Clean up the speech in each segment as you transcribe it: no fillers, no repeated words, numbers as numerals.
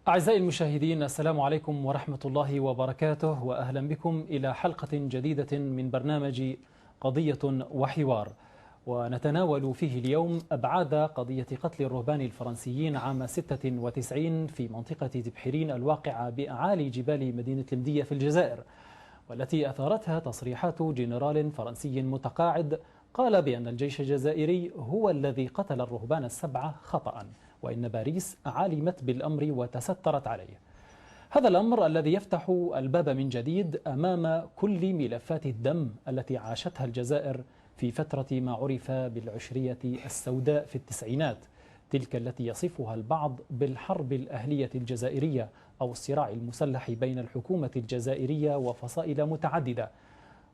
أعزائي المشاهدين، السلام عليكم ورحمة الله وبركاته، وأهلا بكم إلى حلقة جديدة من برنامج قضية وحوار، ونتناول فيه اليوم أبعاد قضية قتل الرهبان الفرنسيين عام 96 في منطقة دبحرين الواقعة بأعالي جبال مدينة المدية في الجزائر، والتي أثارتها تصريحات جنرال فرنسي متقاعد قال بأن الجيش الجزائري هو الذي قتل الرهبان السبعة خطأ، وإن باريس علمت بالأمر وتسترت عليه. هذا الأمر الذي يفتح الباب من جديد أمام كل ملفات الدم التي عاشتها الجزائر في فترة ما عرف بالعشرية السوداء في التسعينات، تلك التي يصفها البعض بالحرب الأهلية الجزائرية أو الصراع المسلح بين الحكومة الجزائرية وفصائل متعددة،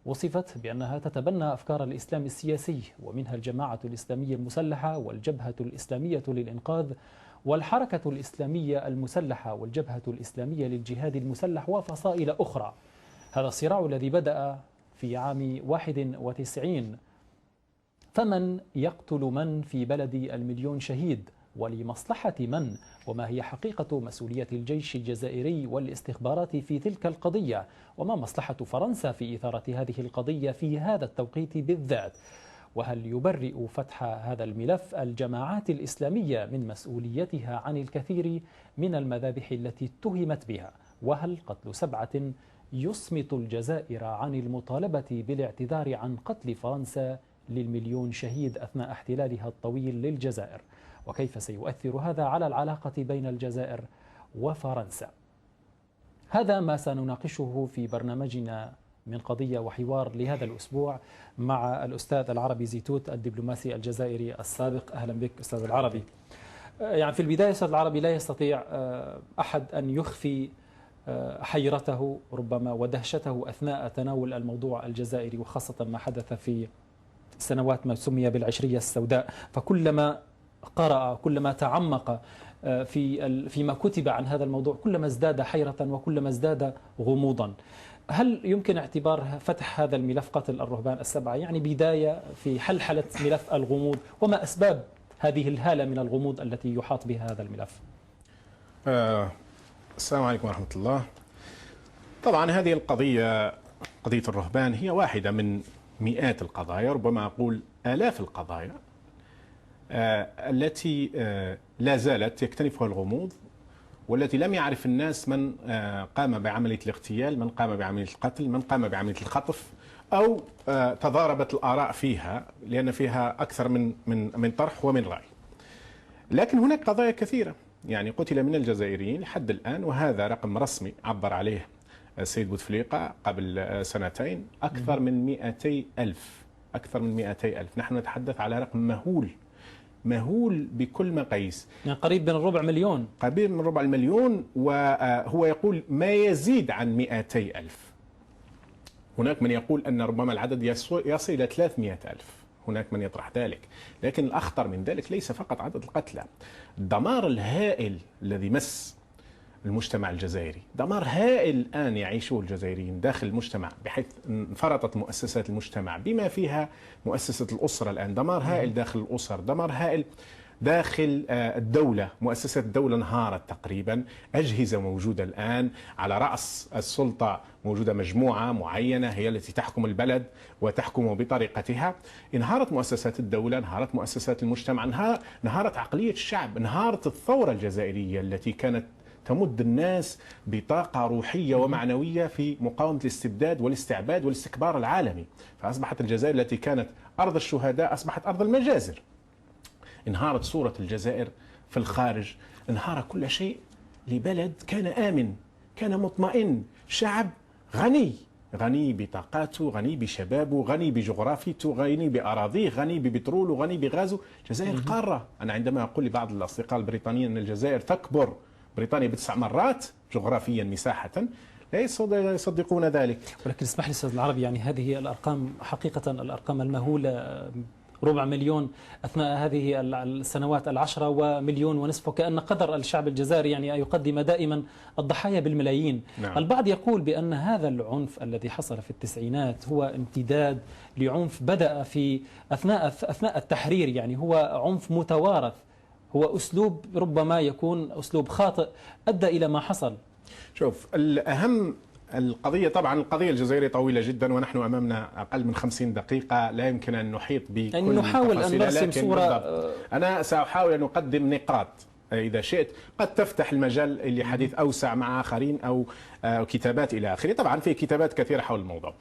وصفت بأنها تتبنى أفكار الإسلام السياسي، ومنها الجماعة الإسلامية المسلحة والجبهة الإسلامية للإنقاذ والحركة الإسلامية المسلحة والجبهة الإسلامية للجهاد المسلح وفصائل أخرى. هذا الصراع الذي بدأ في عام 91، فمن يقتل من في بلد المليون شهيد، ولمصلحة من، وما هي حقيقة مسؤولية الجيش الجزائري والاستخبارات في تلك القضية، وما مصلحة فرنسا في إثارة هذه القضية في هذا التوقيت بالذات، وهل يبرئ فتح هذا الملف الجماعات الإسلامية من مسؤوليتها عن الكثير من المذابح التي اتهمت بها، وهل قتل سبعة يصمت الجزائر عن المطالبة بالاعتذار عن قتل فرنسا للمليون شهيد أثناء احتلالها الطويل للجزائر، وكيف سيؤثر هذا على العلاقة بين الجزائر وفرنسا؟ هذا ما سنناقشه في برنامجنا من قضية وحوار لهذا الأسبوع مع الأستاذ العربي زيتوت الدبلوماسي الجزائري السابق. أهلا بك أستاذ العربي. يعني في البداية أستاذ العربي، لا يستطيع أحد أن يخفي حيرته ربما ودهشته أثناء تناول الموضوع الجزائري، وخاصة ما حدث في سنوات ما سمي بالعشرية السوداء، فكلما قرأ كلما تعمق فيما كتب عن هذا الموضوع كلما ازداد حيرة وكلما ازداد غموضا. هل يمكن اعتبار فتح هذا الملف قتل الرهبان السبعة يعني بداية في حلحلة ملف الغموض، وما أسباب هذه الهالة من الغموض التي يحاط بها هذا الملف؟ السلام عليكم ورحمة الله. طبعا هذه القضية، قضية الرهبان، هي واحدة من مئات القضايا، ربما أقول آلاف القضايا التي لا زالت يكتنفها الغموض، والتي لم يعرف الناس من قام بعملية الاغتيال، من قام بعملية القتل، من قام بعملية الخطف، أو تضاربت الآراء فيها، لأن فيها أكثر من طرح ومن رأي. لكن هناك قضايا كثيرة يعني قتل من الجزائريين لحد الآن، وهذا رقم رسمي عبر عليه السيد بوتفليقة قبل سنتين، أكثر من 200 ألف، أكثر من 200 ألف. نحن نتحدث على رقم مهول بكل مقاييس، يعني قريب من الربع مليون، قريب من ربع المليون، وهو يقول ما يزيد عن 200 ألف. هناك من يقول أن ربما العدد يصل إلى 300 ألف، هناك من يطرح ذلك. لكن الأخطر من ذلك ليس فقط عدد القتلى، الدمار الهائل الذي مس المجتمع الجزائري، دمار هائل الآن يعيشه الجزائريين داخل المجتمع، بحيث انفرطت مؤسسات المجتمع بما فيها مؤسسة الأسرة الآن، دمار هائل داخل الأسر، دمار هائل داخل الدولة، مؤسسات الدولة انهارت تقريبا، أجهزة موجودة الآن على رأس السلطة، موجودة مجموعة معينة هي التي تحكم البلد وتحكمه بطريقتها. انهارت مؤسسات الدولة، انهارت مؤسسات المجتمع، انهارت عقلية الشعب، انهارت الثورة الجزائرية التي كانت تمد الناس بطاقة روحية ومعنوية في مقاومة الاستبداد والاستعباد والاستكبار العالمي. فأصبحت الجزائر التي كانت أرض الشهداء أصبحت أرض المجازر. انهارت صورة الجزائر في الخارج، انهار كل شيء لبلد كان آمن، كان مطمئن، شعب غني بطاقاته، غني بشبابه، غني بجغرافيته، غني بأراضيه، غني ببتروله، غني بغازه. الجزائر قارة. أنا عندما أقول لبعض الأصدقاء البريطانيين أن الجزائر تكبر بريطانيا ب9 مرات جغرافيا مساحة، لا يصدقون ذلك. ولكن اسمح لي أستاذ العربي، يعني هذه الأرقام حقيقة الأرقام المهولة، ربع مليون أثناء هذه السنوات ال10 ومليون ونصف، وكأن قدر الشعب الجزائري يعني يقدم دائما الضحايا بالملايين. نعم. البعض يقول بأن هذا العنف الذي حصل في التسعينات هو امتداد لعنف بدأ في أثناء التحرير، يعني هو عنف متوارث هو أسلوب ربما يكون أسلوب خاطئ أدى إلى ما حصل. شوف، الأهم القضية، طبعا القضية الجزائرية طويلة جدا ونحن أمامنا أقل من 50 دقيقة، لا يمكن أن نحيط بكل يعني نحاول أن نرسم صورة. أنا سأحاول أن أقدم نقاط إذا شئت قد تفتح المجال لحديث أوسع مع آخرين أو كتابات إلى آخره. طبعا في كتابات كثيرة حول الموضوع.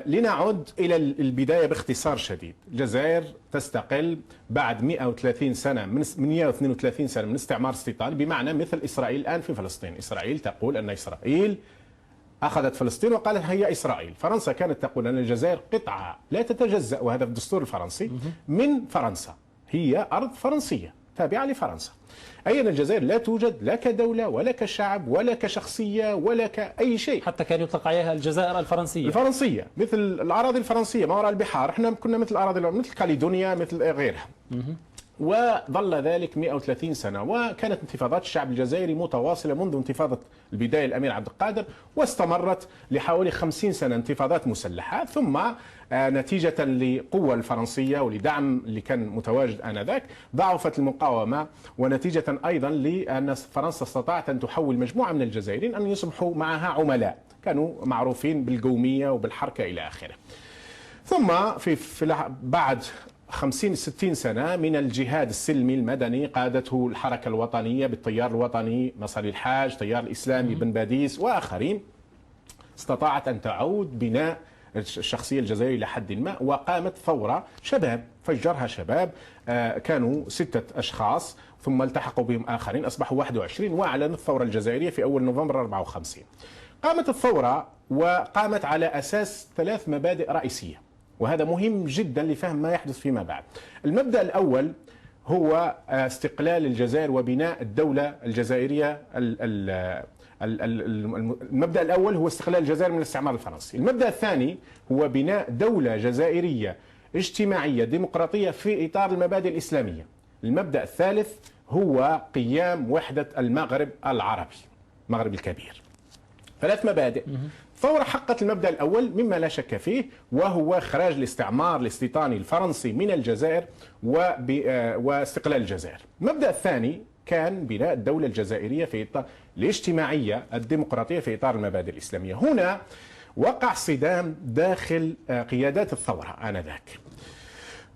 لنعد إلى البداية باختصار شديد. الجزائر تستقل بعد 130 سنة من 132 سنة من استعمار استيطاني، بمعنى مثل إسرائيل الآن في فلسطين. إسرائيل تقول أن إسرائيل أخذت فلسطين وقالت هي إسرائيل. فرنسا كانت تقول أن الجزائر قطعة لا تتجزأ، وهذا في الدستور الفرنسي، من فرنسا، هي أرض فرنسية تابعة لفرنسا. أي أن الجزائر لا توجد لا كدولة ولا كشعب ولا كشخصية ولا كأي شيء. حتى كان يطلق عليها الجزائر الفرنسية. الفرنسية مثل الأراضي الفرنسية ما وراء البحار، احنا كنا مثل الأراضي مثل كاليدونيا مثل غيرها. وظل ذلك 130 سنة، وكانت انتفاضات الشعب الجزائري متواصلة منذ انتفاضة البداية الأمير عبد القادر، واستمرت لحوالي 50 سنة انتفاضات مسلحة. ثم نتيجة للقوة الفرنسية ولدعم اللي كان متواجد آنذاك ضعفت المقاومة، ونتيجة أيضا لأن فرنسا استطاعت أن تحول مجموعة من الجزائريين أن يصبحوا معها عملاء، كانوا معروفين بالقومية وبالحركة إلى آخره. ثم بعد 50-60 سنة من الجهاد السلمي المدني قادته الحركة الوطنية بالتيار الوطني مصري الحاج، تيار الإسلامي بن باديس وآخرين، استطاعت أن تعود بناء الشخصية الجزائرية إلى حد ما، وقامت ثورة شباب فجرها شباب، كانوا 6 أشخاص ثم التحقوا بهم آخرين أصبحوا 21، وأعلنوا الثورة الجزائرية في أول نوفمبر 54. قامت الثورة وقامت على أساس 3 مبادئ رئيسية، وهذا مهم جدا لفهم ما يحدث فيما بعد. المبدأ الأول هو استقلال الجزائر وبناء الدولة الجزائرية. المبدأ الأول هو استقلال الجزائر من الاستعمار الفرنسي. المبدأ الثاني هو بناء دولة جزائرية اجتماعية ديمقراطية في إطار المبادئ الإسلامية. المبدأ الثالث هو قيام وحدة المغرب العربي، المغرب الكبير. 3 مبادئ. الثورة حققت المبدأ الأول مما لا شك فيه، وهو إخراج الاستعمار الاستيطاني الفرنسي من الجزائر واستقلال الجزائر. المبدأ الثاني كان بناء الدولة الجزائرية في إطار الاجتماعية الديمقراطية في إطار المبادئ الإسلامية. هنا وقع صدام داخل قيادات الثورة آنذاك،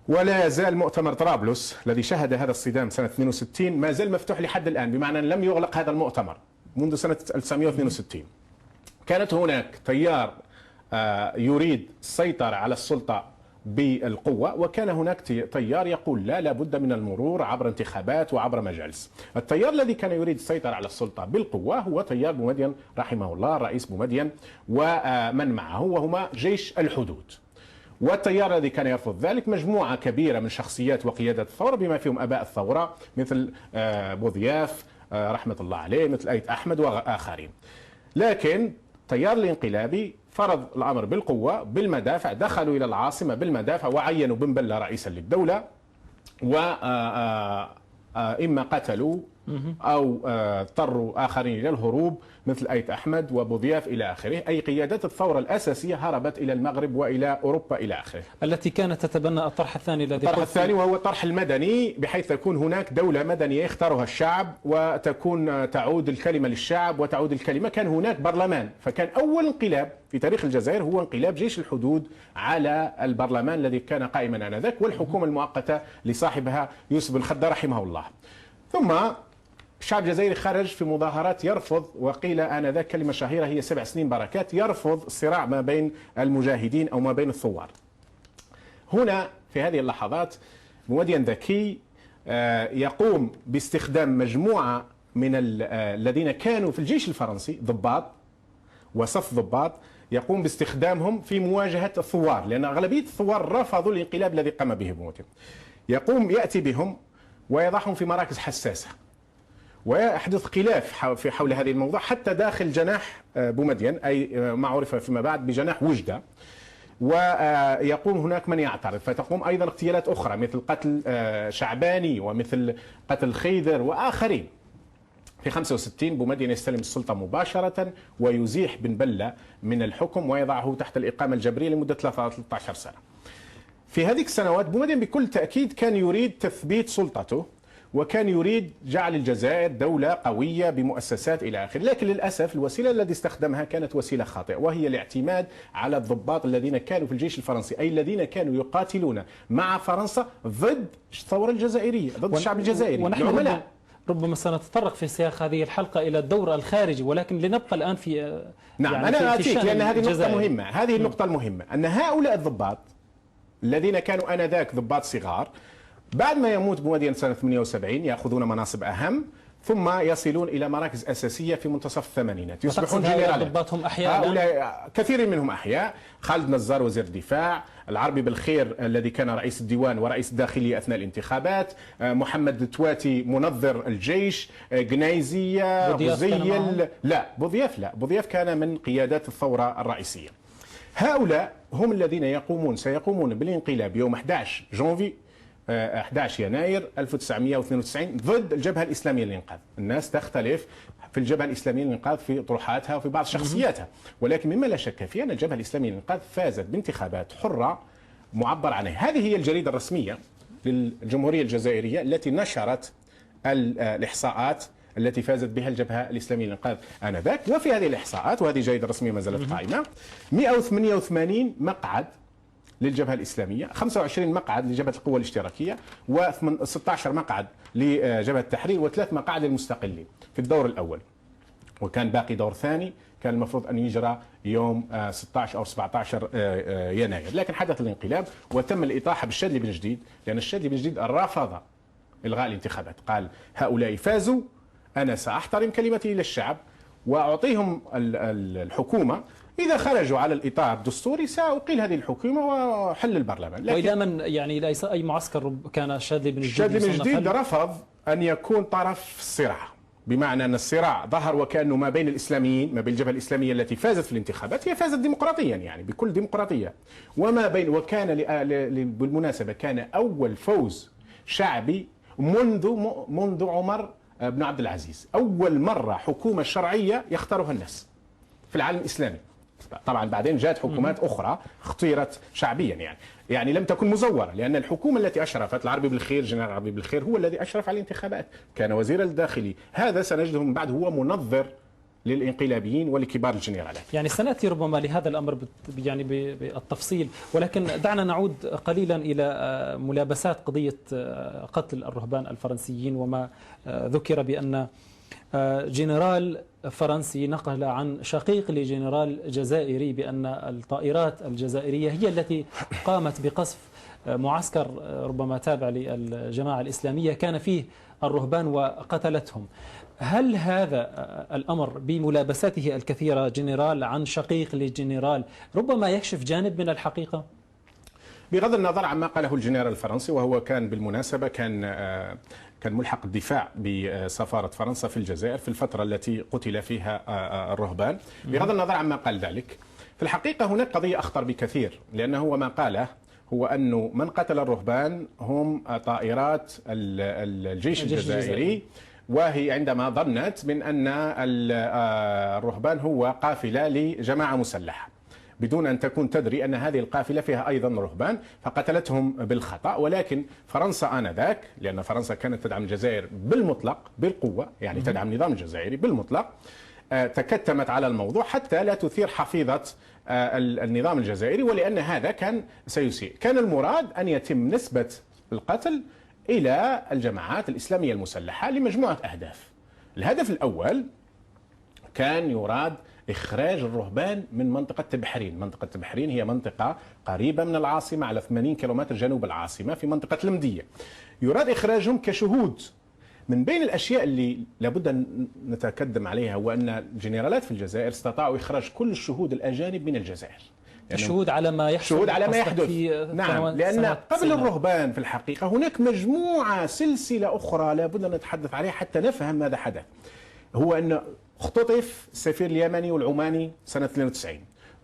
ولا يزال مؤتمر طرابلس الذي شهد هذا الصدام سنة 62 ما زال مفتوح لحد الآن، بمعنى لم يغلق هذا المؤتمر منذ سنة 1962. كانت هناك تيار يريد السيطرة على السلطة بالقوة، وكان هناك تيار يقول لا، لابد من المرور عبر انتخابات وعبر مجالس. التيار الذي كان يريد السيطرة على السلطة بالقوة هو تيار بومدين رحمه الله، الرئيس بومدين ومن معه، وهما جيش الحدود. والتيار الذي كان يرفض ذلك مجموعة كبيرة من شخصيات وقيادات الثورة، بما فيهم أباء الثورة مثل بوضياف رحمة الله عليه، مثل أيت أحمد وآخرين. لكن التيار الانقلابي فرض الأمر بالقوة بالمدافع، دخلوا إلى العاصمة بالمدافع وعينوا بن بلة رئيسا للدولة، وإما قتلوا أو اضطروا آخرين إلى الهروب مثل أيت أحمد وبوضياف إلى آخره. أي قيادات الثورة الأساسية هربت إلى المغرب وإلى أوروبا إلى آخره، التي كانت تتبنى الطرح الثاني الذي الطرح الثاني وهو الطرح المدني، بحيث تكون هناك دولة مدنية يختارها الشعب وتكون تعود الكلمة للشعب وتعود الكلمة. كان هناك برلمان، فكان أول انقلاب في تاريخ الجزائر هو انقلاب جيش الحدود على البرلمان الذي كان قائما آنذاك والحكومة المؤقتة لصاحبها يوسف بن خدة رحمه الله. ثم الشعب الجزائري خرج في مظاهرات يرفض، وقيل آنذاك كلمة شهيرة هي 7 سنين بركات، يرفض الصراع ما بين المجاهدين أو ما بين الثوار. هنا في هذه اللحظات بومدين ذكي يقوم باستخدام مجموعة من الذين كانوا في الجيش الفرنسي ضباط وصف ضباط، يقوم باستخدامهم في مواجهة الثوار، لأن أغلبية الثوار رفضوا الانقلاب الذي قام به بومدين. يأتي بهم ويضعهم في مراكز حساسة، ويحدث خلاف في حول هذه الموضوع حتى داخل جناح بومدين، أي ما عرف فيما بعد بجناح وجدة، ويقوم هناك من يعترض، فتقوم أيضا اغتيالات أخرى مثل قتل شعباني ومثل قتل خيذر وآخرين. في 65 بومدين يستلم السلطة مباشرة ويزيح بن بلة من الحكم ويضعه تحت الإقامة الجبرية لمدة 13 سنة. في هذه السنوات بومدين بكل تأكيد كان يريد تثبيت سلطته، وكان يريد جعل الجزائر دولة قوية بمؤسسات إلى آخره، لكن للأسف الوسيلة التي استخدمها كانت وسيلة خاطئة، وهي الاعتماد على الضباط الذين كانوا في الجيش الفرنسي، أي الذين كانوا يقاتلون مع فرنسا ضد الثورة الجزائرية، ضد الشعب الجزائري. ونحن ربما سنتطرق في سياق هذه الحلقة إلى الدور الخارجي، ولكن لنبقى الآن في نعم يعني أنا آتيك، لأن هذه النقطة مهمة. هذه النقطة المهمة أن هؤلاء الضباط الذين كانوا آنذاك ضباط صغار بعد ما يموت بوادي سنة 78 يأخذون مناصب أهم، ثم يصلون إلى مراكز أساسية في منتصف الثمانينات، يصبحون جنرالات. ضباطهم أحياء؟ هؤلاء كثير منهم أحياء. خالد نزار وزير الدفاع، العربي بالخير الذي كان رئيس الديوان ورئيس الداخلية أثناء الانتخابات، محمد التواتي منظر الجيش، قنيزية، بوزيل. لا بوضياف كان من قيادات الثورة الرئيسية. هؤلاء هم الذين سيقومون بالانقلاب يوم 11 جونفي 11 يناير 1992 ضد الجبهة الإسلامية للإنقاذ. الناس تختلف في الجبهة الإسلامية للإنقاذ في طروحاتها وفي بعض شخصياتها، ولكن مما لا شك فيه أن الجبهة الإسلامية للإنقاذ فازت بانتخابات حرة معبر عنها. هذه هي الجريدة الرسمية للجمهورية الجزائرية التي نشرت الإحصاءات التي فازت بها الجبهة الإسلامية للإنقاذ آنذاك. وفي هذه الإحصاءات، وهذه جريدة رسمية ما زالت قائمة، 188 مقعد للجبهة الإسلامية، 25 مقعد لجبهة القوى الاشتراكية، و16 مقعد لجبهة التحرير، و3 مقاعد للمستقلين في الدور الأول. وكان باقي دور ثاني كان المفروض أن يجرى يوم 16 أو 17 يناير، لكن حدث الانقلاب وتم الإطاحة بالشاذلي بن جديد، لأن الشاذلي بن جديد رفض إلغاء الانتخابات، قال هؤلاء فازوا، أنا سأحترم كلمتي للشعب وأعطيهم الحكومة، إذا خرجوا على الإطار الدستوري سأقيل هذه الحكومة وحل البرلمان. وإذا من يعني ليس أي معسكر كان الشاذلي بن جديد. الشاذلي بن جديد رفض أن يكون طرف في الصراع، بمعنى أن الصراع ظهر وكأنه ما بين الإسلاميين، ما بين الجبهة الإسلامية التي فازت في الانتخابات، هي فازت ديمقراطيا يعني بكل ديمقراطية، وما بين، وكان بالمناسبة كان أول فوز شعبي منذ عمر بن عبد العزيز، أول مرة حكومة شرعية يختارها الناس في العالم الإسلامي. طبعا بعدين جاءت حكومات أخرى اختيرت شعبيا يعني لم تكن مزورة، لأن الحكومة التي أشرفت، العربي بالخير، جنرال العربي بالخير هو الذي أشرف على الانتخابات، كان وزير الداخلي، هذا سنجده من بعد هو منظر للانقلابيين ولكبار الجنرالات. يعني سنأتي ربما لهذا الأمر يعني بالتفصيل، ولكن دعنا نعود قليلا إلى ملابسات قضية قتل الرهبان الفرنسيين، وما ذكر بأن جنرال فرنسي نقل عن شقيق لجنرال جزائري بأن الطائرات الجزائرية هي التي قامت بقصف معسكر ربما تابع للجماعة الإسلامية كان فيه الرهبان وقتلتهم. هل هذا الأمر بملابساته الكثيرة جنرال عن شقيق لجنرال ربما يكشف جانب من الحقيقة؟ بغض النظر عما قاله الجنرال الفرنسي، وهو كان بالمناسبة كان ملحق الدفاع بسفارة فرنسا في الجزائر في الفترة التي قتل فيها الرهبان، بغض النظر عما قال ذلك، في الحقيقة هناك قضية أخطر بكثير، لأنه ما قاله هو أنه من قتل الرهبان هم طائرات الجيش الجزائري، وهي عندما ظنت من أن الرهبان هو قافلة لجماعة مسلحة بدون أن تكون تدري أن هذه القافلة فيها أيضا رهبان، فقتلتهم بالخطأ. ولكن فرنسا آنذاك، لأن فرنسا كانت تدعم الجزائر بالمطلق بالقوة، يعني تدعم النظام الجزائري بالمطلق، تكتمت على الموضوع حتى لا تثير حفيظة النظام الجزائري، ولأن هذا كان سيسيء. كان المراد أن يتم نسبة القتل إلى الجماعات الإسلامية المسلحة لمجموعة أهداف. الهدف الأول كان يراد إخراج الرهبان من منطقة تبحرين. منطقة تبحرين هي منطقة قريبة من العاصمة على 80 كيلومتر جنوب العاصمة في منطقة المدية. يراد إخراجهم كشهود. من بين الأشياء اللي لابد أن نتقدم عليها هو أن الجنرالات في الجزائر استطاعوا إخراج كل الشهود الأجانب من الجزائر. يعني الشهود على ما يحدث. الشهود على ما يحدث. نعم، لأن قبل الرهبان في الحقيقة هناك سلسلة أخرى لابد أن نتحدث عليها حتى نفهم ماذا حدث. هو أن اختطف السفير اليمني والعماني سنة 92،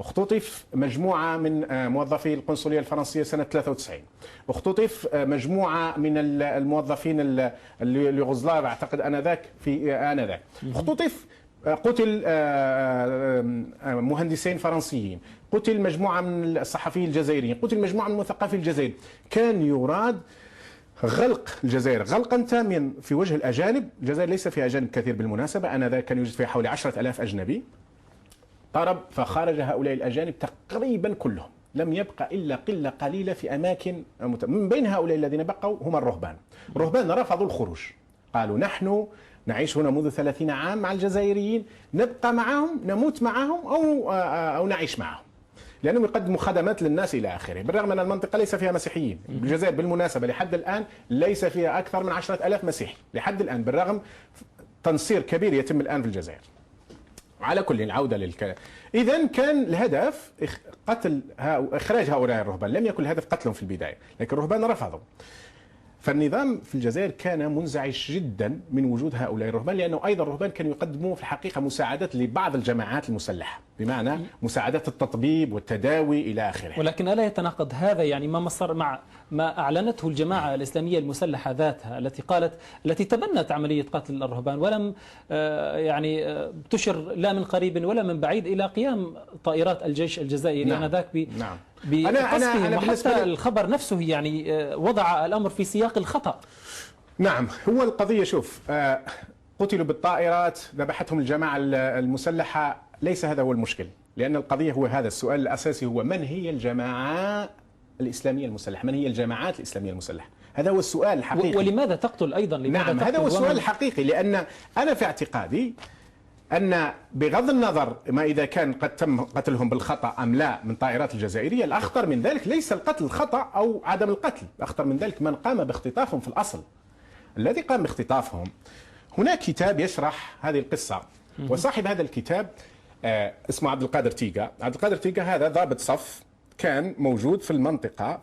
اختطف مجموعة من موظفي القنصلية الفرنسية سنة 93، اختطف مجموعة من الموظفين اليوغوسلاف أعتقد آنذاك اختطف، قتل مهندسين فرنسيين، قتل مجموعة من الصحفيين الجزائريين، قتل مجموعة من مثقفي الجزائر. كان يراد غلق الجزائر غلقا تاما في وجه الأجانب. الجزائر ليس فيها أجانب كثير بالمناسبة، آنذاك كان يوجد فيها حوالي 10,000 أجنبي. طرب فخرج هؤلاء الأجانب تقريبا كلهم، لم يبقى إلا قلة قليلة في أماكن من بين هؤلاء الذين بقوا هم الرهبان. الرهبان رفضوا الخروج، قالوا نحن نعيش هنا منذ 30 عام مع الجزائريين، نبقى معهم نموت معهم أو نعيش معهم، لأنهم يقدموا خدمات للناس إلى آخره. بالرغم أن المنطقة ليس فيها مسيحيين. الجزائر بالمناسبة لحد الآن ليس فيها أكثر من 10,000 مسيحي لحد الآن، بالرغم تنصير كبير يتم الآن في الجزائر. على كل العودة للكلام، إذن كان الهدف إخراج هؤلاء الرهبان، لم يكن الهدف قتلهم في البداية، لكن الرهبان رفضوا. فالنظام في الجزائر كان منزعج جدا من وجود هؤلاء الرهبان، لأنه أيضا الرهبان كانوا يقدموا في الحقيقة مساعدات لبعض الجماعات المسلحة، بمعنى مساعدات التطبيب والتداوي إلى آخره. ولكن ألا يتناقض هذا يعني ما مصر مع ما أعلنته الجماعة الإسلامية المسلحة ذاتها التي تبنت عملية قتل الرهبان، ولم تشر لا من قريب ولا من بعيد إلى قيام طائرات الجيش الجزائري آنذاك نعم. أنا وحتى الخبر نفسه وضع الأمر في سياق الخطأ. نعم، هو القضية شوف، قتلوا بالطائرات، ذبحتهم الجماعة المسلحة، ليس هذا هو المشكل، لأن القضية هو هذا السؤال الأساسي، هو من هي الجماعة الإسلامية المسلحة؟ من هي الجماعات الإسلامية المسلحة؟ هذا هو السؤال الحقيقي. ولماذا تقتل أيضا؟ نعم، هذا هو السؤال الحقيقي، لأن أنا في اعتقادي أن بغض النظر ما إذا كان قد تم قتلهم بالخطأ أم لا من طائرات الجزائرية، الأخطر من ذلك ليس القتل الخطأ أو عدم القتل، الأخطر من ذلك من قام باختطافهم في الأصل. الذي قام باختطافهم، هناك كتاب يشرح هذه القصة، وصاحب هذا الكتاب اسمه عبد القادر تيغا. عبد القادر تيغا هذا ضابط صف كان موجود في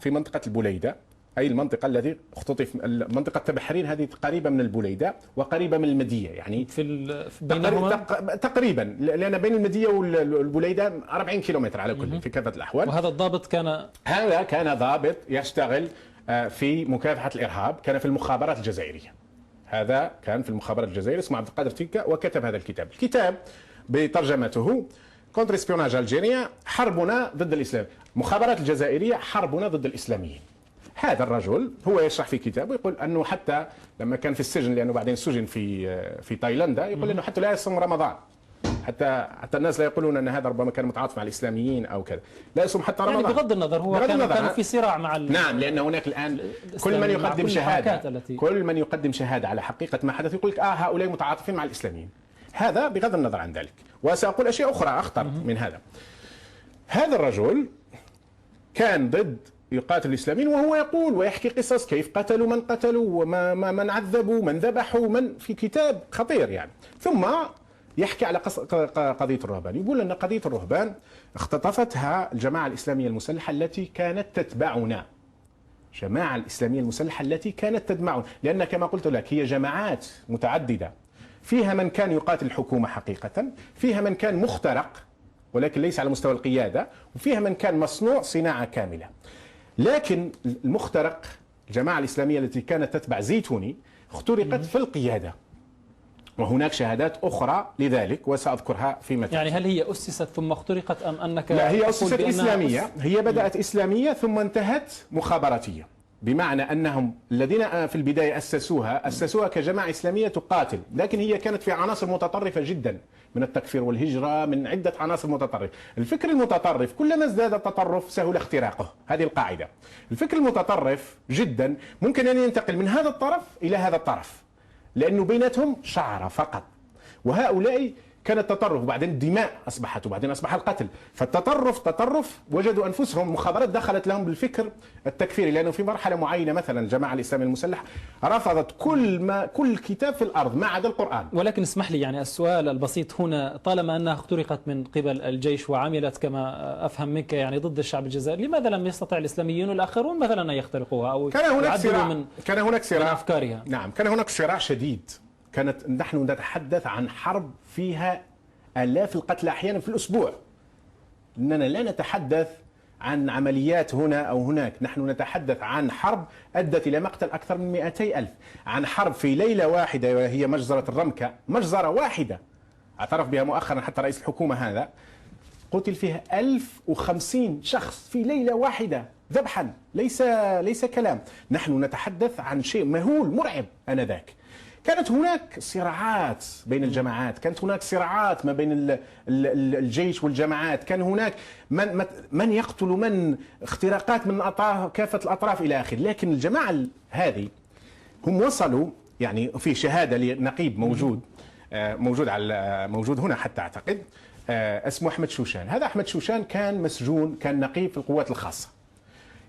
منطقة البوليدة، أي المنطقة التي اختطف، منطقة تبحرين هذه قريبة من البوليدة وقريبة من المدية، يعني بينهما تقريبا، لأن بين المدية والبوليدة 40 كيلومتر على كل في كافة الأحوال. وهذا الضابط كان ضابط يشتغل في مكافحة الإرهاب، كان في المخابرات الجزائرية. هذا كان في المخابرات الجزائرية، اسمه عبد القادر تيكا، وكتب هذا الكتاب. الكتاب بترجمته كونتر اسبيوناج الجيريا، حربنا ضد الإسلام، مخابرات الجزائرية حربنا ضد الإسلاميين. هذا الرجل هو يشرح في كتابه، يقول أنه حتى لما كان في السجن، لأنه بعدين سجن في تايلاندا، يقول أنه حتى لا يصوم رمضان، حتى الناس لا يقولون أن هذا ربما كان متعاطف مع الإسلاميين أو كذا، لا يصوم حتى رمضان. يعني بغض النظر هو كان في صراع مع نعم، لأن هناك الآن كل من يقدم شهادة على حقيقة ما حدث يقول لك هؤلاء متعاطفين مع الإسلاميين. هذا بغض النظر عن ذلك، وسأقول أشياء أخرى أخطر من هذا. هذا الرجل كان ضد يقاتل الإسلاميين، وهو يقول ويحكي قصص كيف قتلوا من قتلوا، ومن عذبوا، من ذبحوا، من في كتاب خطير يعني. ثم يحكي على قضية الرهبان، يقول أن قضية الرهبان اختطفتها الجماعة الإسلامية المسلحة التي كانت تتبعنا. الجماعة الإسلامية المسلحة التي كانت تتبعنا، لأن كما قلت لك هي جماعات متعددة، فيها من كان يقاتل الحكومة حقيقة، فيها من كان مخترق ولكن ليس على مستوى القيادة، وفيها من كان مصنوع صناعة كاملة. لكن المخترق، الجماعة الإسلامية التي كانت تتبع زيتوني، اخترقت في القيادة، وهناك شهادات أخرى لذلك وسأذكرها فيما تأتي. يعني هل هي أسست ثم اخترقت أم أنك لا، هي أسست إسلامية، هي بدأت إسلامية ثم انتهت مخابراتية، بمعنى أنهم الذين في البداية أسسوها كجماعة إسلامية تقاتل، لكن هي كانت في عناصر متطرفة جدا من التكفير والهجرة، من عدة عناصر متطرفة. الفكر المتطرف كلما ازداد التطرف سهل اختراقه، هذه القاعدة. الفكر المتطرف جدا ممكن أن ينتقل من هذا الطرف إلى هذا الطرف، لأنه بيناتهم شعرة فقط. وهؤلاء كان التطرف، وبعدين الدماء أصبحت، وبعدين أصبح القتل. فالتطرف وجدوا أنفسهم، مخابرات دخلت لهم بالفكر التكفيري، لأنه في مرحلة معينة مثلا الجماعة الإسلامية المسلحة رفضت كل كتاب في الأرض ما عدا القرآن. ولكن اسمح لي، يعني السؤال البسيط هنا، طالما أنها اخترقت من قبل الجيش وعملت كما أفهم منك يعني ضد الشعب الجزائري، لماذا لم يستطع الإسلاميون الآخرون مثلا أن يخترقوها أو كان هناك صراع من أفكارها؟ نعم، كان هناك صراع شديد. نحن نتحدث عن حرب فيها آلاف القتلى أحيانا في الأسبوع، إننا لا نتحدث عن عمليات هنا أو هناك، نحن نتحدث عن حرب أدت إلى مقتل أكثر من 200,000، عن حرب في ليلة واحدة وهي مجزرة الرمكة، مجزرة واحدة اعترف بها مؤخرا حتى رئيس الحكومة هذا، قتل فيها 1050 شخص في ليلة واحدة ذبحا، ليس كلام. نحن نتحدث عن شيء مهول مرعب آنذاك. كانت هناك صراعات بين الجماعات، كانت هناك صراعات ما بين الجيش والجماعات، كان هناك من يقتل من، اختراقات من كافة الأطراف إلى آخره. لكن الجماعة هذه هم وصلوا، يعني في شهادة لنقيب موجود هنا حتى أعتقد، اسمه أحمد شوشان. هذا أحمد شوشان كان مسجون، كان نقيب في القوات الخاصة.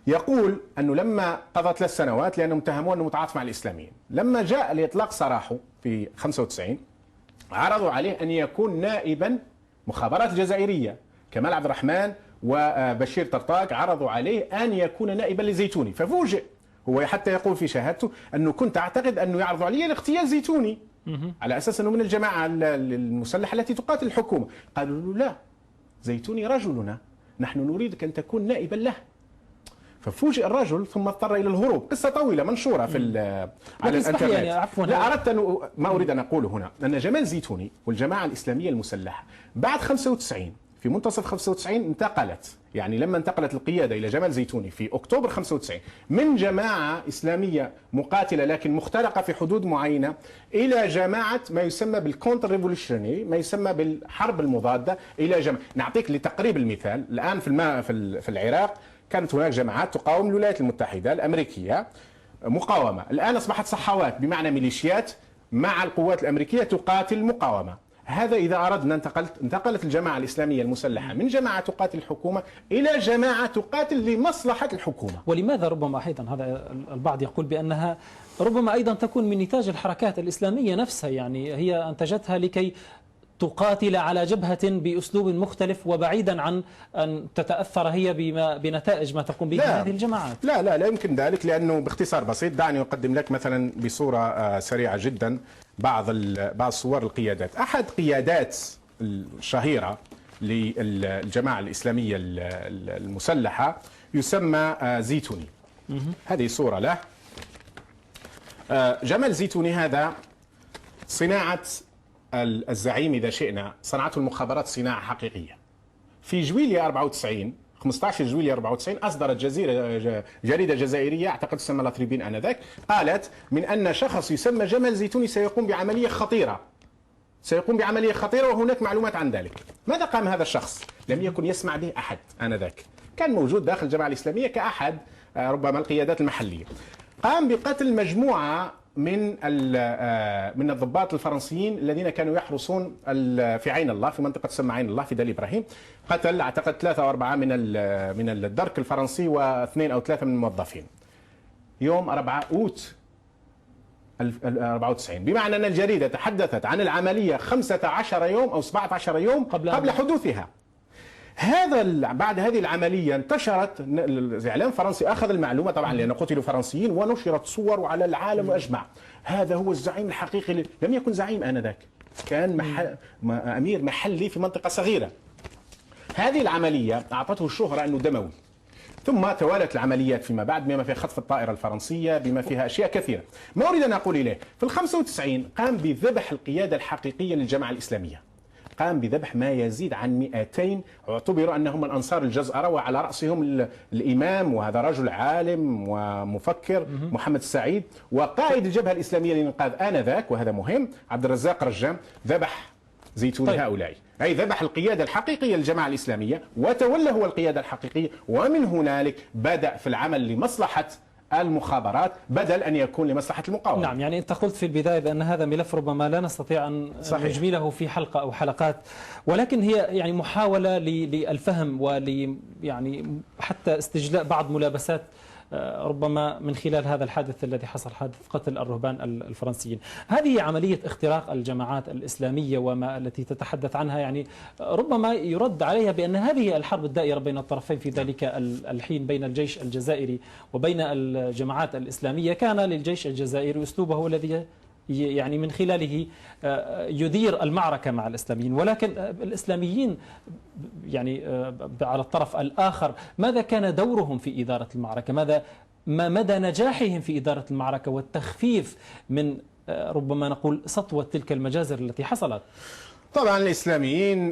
يقول أنه لما قضى 3 سنوات لأنهم اتهموه أنه متعاطف مع الإسلاميين، لما جاء لإطلاق سراحه في 95 عرضوا عليه أن يكون نائبا مخابرات الجزائرية. كمال عبد الرحمن وبشير طرطاق عرضوا عليه أن يكون نائبا لزيتوني، ففوجئ. هو حتى يقول في شهادته أنه كنت أعتقد أنه يعرضوا علي الاغتيال زيتوني على أساس أنه من الجماعة المسلحة التي تقاتل الحكومة. قالوا له لا، زيتوني رجلنا، نحن نريدك أن تكون نائبا له. ففوجئ الرجل ثم اضطر الى الهروب. قصه طويله منشوره على الانترنت. يعني عفوا، لا اردت ما اريد ان اقوله هنا ان جمال زيتوني والجماعه الاسلاميه المسلحه بعد 95 في منتصف 95 انتقلت، يعني لما انتقلت القياده الى جمال زيتوني في اكتوبر 95 من جماعه اسلاميه مقاتله لكن مخترقه في حدود معينه الى جماعه ما يسمى بالكونتر ريفولوشنري، ما يسمى بالحرب المضاده، الى جماعه. نعطيك لتقريب المثال، الان في العراق كانت هناك جماعات تقاوم الولايات المتحدة الأمريكية مقاومة، الآن أصبحت صحوات بمعنى ميليشيات مع القوات الأمريكية تقاتل مقاومة. هذا إذا أردنا انتقلت الجماعة الإسلامية المسلحة من جماعة تقاتل الحكومة إلى جماعة تقاتل لمصلحة الحكومة. ولماذا ربما أيضا هذا البعض يقول بأنها ربما أيضا تكون من نتاج الحركات الإسلامية نفسها، يعني هي أنتجتها لكي تقاتل على جبهة بأسلوب مختلف وبعيدا عن أن تتأثر هي بنتائج ما تقوم به هذه الجماعات. لا يمكن ذلك، لأنه باختصار بسيط دعني أقدم لك مثلا بصورة سريعة جدا بعض صور القيادات. أحد قيادات الشهيرة للجماعة الإسلامية المسلحة يسمى زيتوني. هذه صورة له. جمال زيتوني هذا صناعة الزعيم إذا شئنا، صنعته المخابرات صناعة حقيقية. في جويلية 94 15 جويلية 94 أصدرت جريدة جزائرية أعتقد تسمى لاطريبين آنذاك، قالت من أن شخص يسمى جمال زيتوني سيقوم بعملية خطيرة وهناك معلومات عن ذلك. ماذا قام هذا الشخص؟ لم يكن يسمع به أحد آنذاك، كان موجود داخل الجماعة الإسلامية كأحد ربما القيادات المحلية. قام بقتل مجموعة من الضباط الفرنسيين الذين كانوا يحرسون في عين الله، في منطقة تسمى عين الله في دال إبراهيم. قتل أعتقد 3 أو 4 من الدرك الفرنسي و2 أو 3 من الموظفين يوم 4 أوت 94، بمعنى أن الجريدة تحدثت عن العملية 15 يوم أو 17 يوم قبل حدوثها. بعد هذه العملية انتشرت، الإعلام الفرنسي أخذ المعلومة طبعا لأن قتلوا فرنسيين، ونشرت صور على العالم أجمع. هذا هو الزعيم الحقيقي. لم يكن زعيم آنذاك، كان أمير محلي في منطقة صغيرة. هذه العملية أعطته الشهرة أنه دموي. ثم توالت العمليات فيما بعد بما فيها خطف الطائرة الفرنسية، بما فيها أشياء كثيرة. ما أريد أن أقول إليه، في 95 قام بذبح القيادة الحقيقية للجماعة الإسلامية، قام بذبح ما يزيد عن 200 اعتبروا أنهم من أنصار الجزأرة، وعلى رأسهم الإمام وهذا رجل عالم ومفكر محمد السعيد، وقائد الجبهة الإسلامية للإنقاذ آنذاك وهذا مهم عبد الرزاق رجام، ذبح زيتوني. طيب. هؤلاء أي ذبح القيادة الحقيقية للجماعة الإسلامية وتولى هو القيادة الحقيقية، ومن هنالك بدأ في العمل لمصلحة المخابرات بدل أن يكون لمصلحة المقاومة. نعم، يعني أنت قلت في البداية بأن هذا ملف ربما لا نستطيع أن نجمله في حلقة أو حلقات، ولكن هي يعني محاولة للفهم يعني حتى استجلاء بعض ملابسات ربما من خلال هذا الحادث الذي حصل، حادث قتل الرهبان الفرنسيين. هذه عملية اختراق الجماعات الإسلامية وما التي تتحدث عنها، يعني ربما يرد عليها بأن هذه الحرب الدائرة بين الطرفين في ذلك الحين بين الجيش الجزائري وبين الجماعات الإسلامية، كان للجيش الجزائري أسلوبه الذي يعني من خلاله يدير المعركة مع الإسلاميين، ولكن الإسلاميين يعني على الطرف الآخر ماذا كان دورهم في إدارة المعركة؟ ما مدى نجاحهم في إدارة المعركة والتخفيف من ربما نقول سطوة تلك المجازر التي حصلت؟ طبعا الإسلاميين